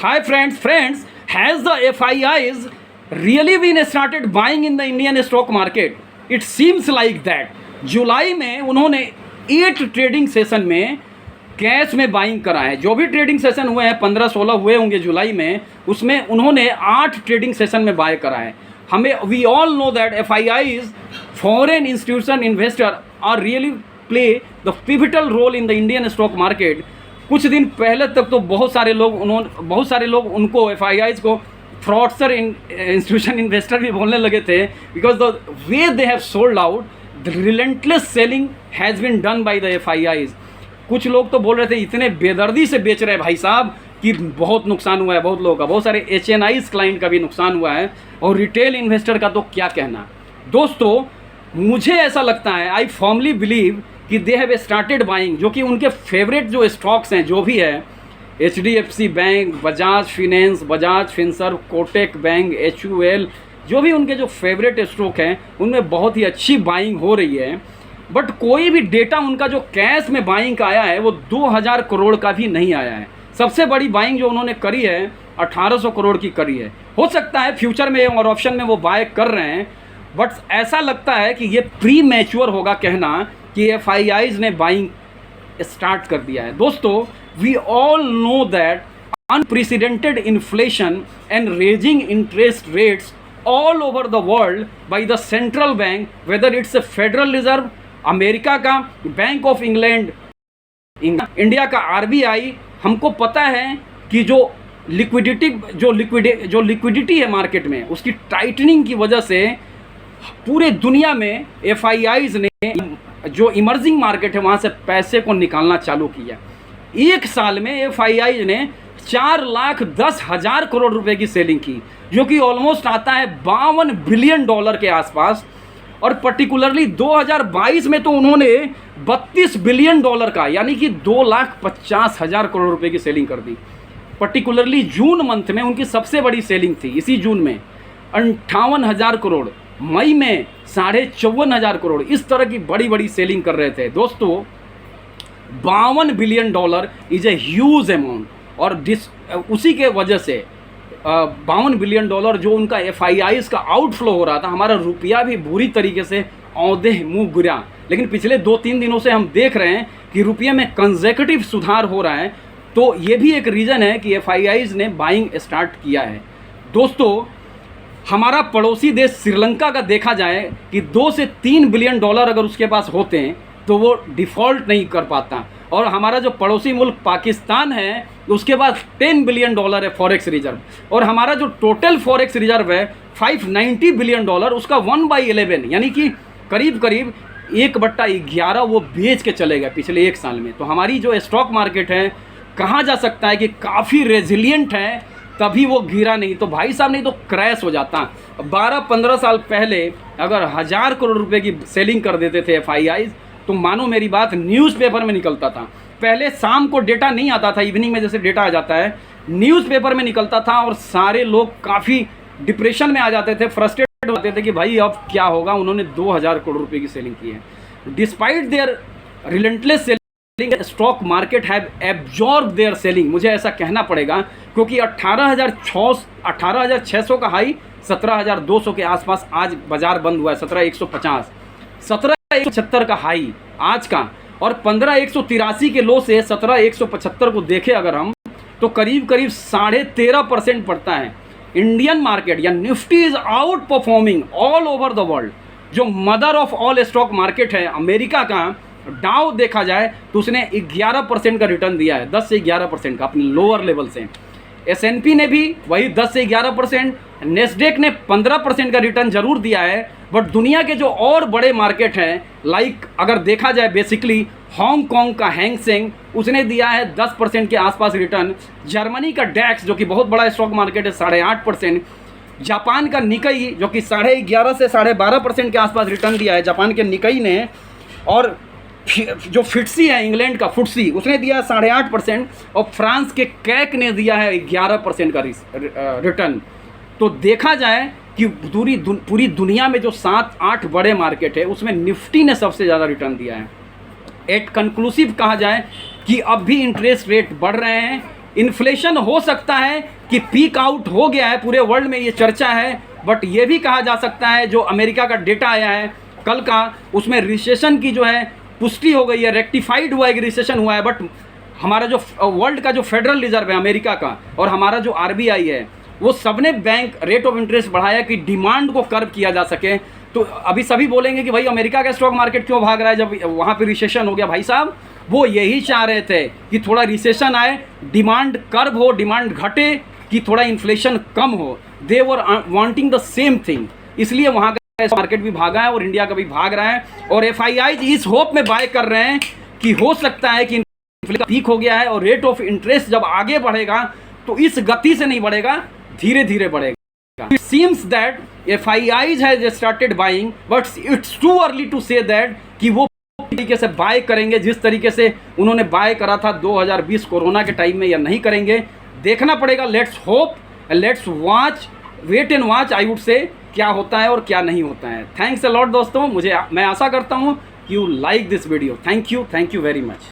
Hi friends, has the FIIs really been started buying in the Indian stock market? It seems like that. जुलाई में उन्होंने 8 trading session में cash में buying करा है। जो भी ट्रेडिंग सेशन हुए हैं 15-16 हुए होंगे जुलाई में, उसमें उन्होंने 8 ट्रेडिंग सेशन में बाय करा है। हमें we all know that FIIs foreign institution investor are really play the pivotal role in the Indian stock market. कुछ दिन पहले तक तो बहुत सारे लोग उनको FIIs को फ्रॉडस्टर इंस्टीट्यूशन इन्वेस्टर भी बोलने लगे थे, because the way they have sold out, the relentless selling has been done by the FIIs। कुछ लोग तो बोल रहे थे इतने बेदर्दी से बेच रहे हैं भाई साहब कि बहुत नुकसान हुआ है बहुत लोगों का, बहुत सारे HNIs क्लाइंट का भी नुकसान हुआ है, और रिटेल इन्वेस्टर का तो क्या कहना। दोस्तों मुझे ऐसा लगता है, आई फॉर्मली बिलीव कि दे हैव स्टार्टेड बाइंग, जो कि उनके फेवरेट जो स्टॉक्स हैं जो भी है, HDFC bank, Bajaj finance, Bajaj Finserv, Kotak bank, HUL, जो भी उनके जो फेवरेट स्टॉक हैं उनमें बहुत ही अच्छी बाइंग हो रही है। बट कोई भी डेटा उनका जो कैश में बाइंग का आया है वो 2000 करोड़ का भी नहीं आया है। सबसे बड़ी बाइंग जो उन्होंने करी है 1800 करोड़ की करी है। हो सकता है फ्यूचर में और ऑप्शन में वो बाय कर रहे हैं, बट ऐसा लगता है कि ये प्री मैच्योर होगा कहना कि FIIs ने बाइंग स्टार्ट कर दिया है। दोस्तों we all know that unprecedented inflation and rising interest rates all over the world by the central bank, whether it's a Federal Reserve, America का बैंक ऑफ इंग्लैंड, इंडिया का RBI, हमको पता है कि जो लिक्विडिटी है मार्केट में उसकी टाइटनिंग की वजह से पूरे दुनिया में FIIs ने जो इमर्जिंग मार्केट है वहाँ से पैसे को निकालना चालू किया। एक साल में FIIs ने 4,10,000 करोड़ रुपए की सेलिंग की, जो कि ऑलमोस्ट आता है $52 बिलियन के आसपास। और पर्टिकुलरली 2022 में तो उन्होंने $32 बिलियन का, यानी कि 2,50,000 करोड़ रुपए की सेलिंग कर दी। पर्टिकुलरली जून मंथ में उनकी सबसे बड़ी सेलिंग थी, इसी जून में 58,000 करोड़, मई में 54,500 करोड़, इस तरह की बड़ी बड़ी सेलिंग कर रहे थे। दोस्तों $52 billion is a huge amount, और उसी के वजह से $52 बिलियन जो उनका FIIs का आउटफ्लो हो रहा था, हमारा रुपया भी बुरी तरीके से औंधे मुँह गिरा। लेकिन पिछले 2-3 दिनों से हम देख रहे हैं कि रुपये में कंसेक्यूटिव सुधार हो रहा है, तो ये भी एक रीज़न है कि FIIs ने बाइंग स्टार्ट किया है। दोस्तों हमारा पड़ोसी देश श्रीलंका का देखा जाए कि 2 से 3 बिलियन डॉलर अगर उसके पास होते हैं तो वो डिफ़ॉल्ट नहीं कर पाता, और हमारा जो पड़ोसी मुल्क पाकिस्तान है उसके पास $10 बिलियन है फॉरेक्स रिजर्व, और हमारा जो टोटल फॉरेक्स रिजर्व है $590 बिलियन, उसका 1/11 यानी कि करीब करीब 1/11 वो बेच के चले गए पिछले एक साल में। तो हमारी जो स्टॉक मार्केट है कहा जा सकता है कि काफ़ी रेजिलियंट है, तभी वो गिरा नहीं तो भाई साहब नहीं तो क्रैश हो जाता। 12-15 साल पहले अगर 1000 करोड़ रुपए की सेलिंग कर देते थे FIIs, तो मानो मेरी बात, न्यूज़पेपर में निकलता था। पहले शाम को डेटा नहीं आता था, इवनिंग में जैसे डेटा आ जाता है, न्यूज़पेपर में निकलता था, और सारे लोग काफ़ी डिप्रेशन में आ जाते थे, फ्रस्ट्रेटेड होते थे कि भाई अब क्या होगा। उन्होंने 2000 करोड़ रुपए की सेलिंग की है। Despite their relentless selling, stock market have absorb their selling, मुझे ऐसा कहना पड़ेगा, क्योंकि 18,600 का हाई 17,200 के आसपास आज बाजार बंद हुआ है। 17,150, 17,176 का हाई आज का, और 15,183 के लो से 17,175 को देखें अगर हम, तो करीब करीब 13.5% पड़ता है। इंडियन मार्केट या Nifty is outperforming all over the world. जो mother of all stock market है अमेरिका का डाउ देखा जाए तो उसने 11% का रिटर्न दिया है, 10 से 11% का अपने लोअर लेवल से। S&P ने भी वही 10 से 11%, नेस्डेक ने 15% का रिटर्न जरूर दिया है। बट दुनिया के जो और बड़े मार्केट हैं, लाइक अगर देखा जाए बेसिकली हांगकांग का हैंग सेंग, उसने दिया है 10% के आसपास रिटर्न। जर्मनी का डैक्स जो कि बहुत बड़ा स्टॉक मार्केट है 8.5%। जापान का निकाई जो कि 11.5 से 12.5% के आसपास रिटर्न दिया है जापान के निकाई ने। और जो फिट्सी है इंग्लैंड का फुट्सी, उसने दिया 8.5%, और फ्रांस के कैक ने दिया है 11% का रिटर्न। तो देखा जाए कि पूरी दुनिया में जो 7-8 बड़े मार्केट है उसमें निफ्टी ने सबसे ज़्यादा रिटर्न दिया है। एट कंक्लूसिव कहा जाए कि अब भी इंटरेस्ट रेट बढ़ रहे हैं, इन्फ्लेशन हो सकता है कि पीक आउट हो गया है, पूरे वर्ल्ड में ये चर्चा है, बट ये भी कहा जा सकता है जो अमेरिका का डेटा आया है कल का, उसमें रिसेशन की जो है पुष्टि हो गई है, रेक्टिफाइड हुआ है कि रिसेशन हुआ है। बट हमारा जो वर्ल्ड का जो फेडरल रिजर्व है अमेरिका का और हमारा जो आरबीआई है, वो सबने बैंक रेट ऑफ इंटरेस्ट बढ़ाया कि डिमांड को कर्व किया जा सके। तो अभी सभी बोलेंगे कि भाई अमेरिका का स्टॉक मार्केट क्यों भाग रहा है जब वहाँ पे रिसेशन हो गया। भाई साहब, वो यही चाह रहे थे कि थोड़ा रिसेशन आए, डिमांड कर्व हो, डिमांड घटे, कि थोड़ा इन्फ्लेशन कम हो। दे वर वांटिंग द सेम थिंग, इसलिए वहाँ का मार्केट भी भागा है और इंडिया का भी भाग रहा है। और एफआईआईज इस होप में बाय कर रहे हैं कि हो सकता है कि इन्फ्लेशन पीक हो गया है और रेट ऑफ इंटरेस्ट जब आगे बढ़ेगा तो इस गति से नहीं बढ़ेगा, धीरे धीरे बढ़ेगा। It seems that FIIs has started buying, but it's too early to say that कि वो तरीके से बाय करेंगे जिस तरीके से उन्होंने बाय करा था 2020 कोरोना के टाइम में, या नहीं करेंगे, देखना पड़ेगा। Let's hope, let's watch, wait and watch I would say, क्या होता है और क्या नहीं होता है। थैंक्स अ लॉट दोस्तों, मैं आशा करता हूँ you like this video. Thank you very much.